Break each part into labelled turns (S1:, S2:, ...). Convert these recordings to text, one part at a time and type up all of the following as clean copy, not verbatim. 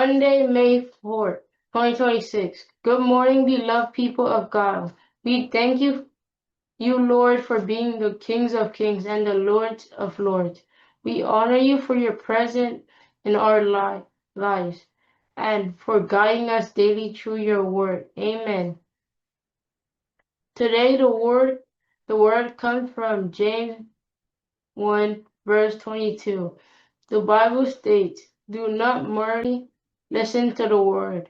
S1: Monday, May 4th, 2026. Good morning, beloved people of God. We thank you, Lord, for being the kings of kings and the lords of lords. We honor you for your presence in our lives and for guiding us daily through your word. Amen. Today the word comes from James 1 verse 22. The Bible states, "Do not merely listen to the word.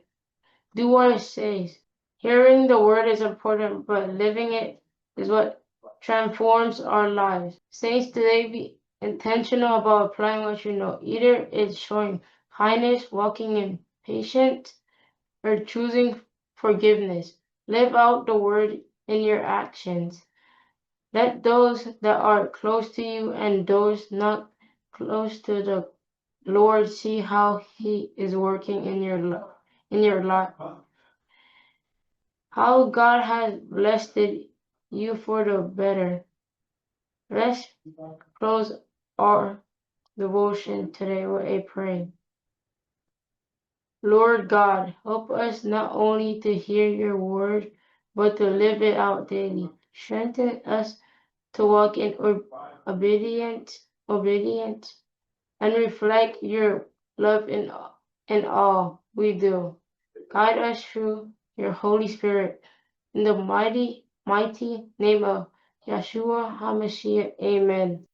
S1: Do what it says." Hearing the word is important, but living it is what transforms our lives. Saints, today be intentional about applying what you know. Either it's showing kindness, walking in patience, or choosing forgiveness. Live out the word in your actions. Let those that are close to you and those not close to the Lord see how He is working in your life. How God has blessed you for the better. Let's close our devotion today with a prayer. Lord God, help us not only to hear your word, but to live it out daily. Strengthen us to walk in obedience, and reflect your love in all we do. Guide us through your Holy Spirit. In the mighty name of Yeshua HaMashiach, amen.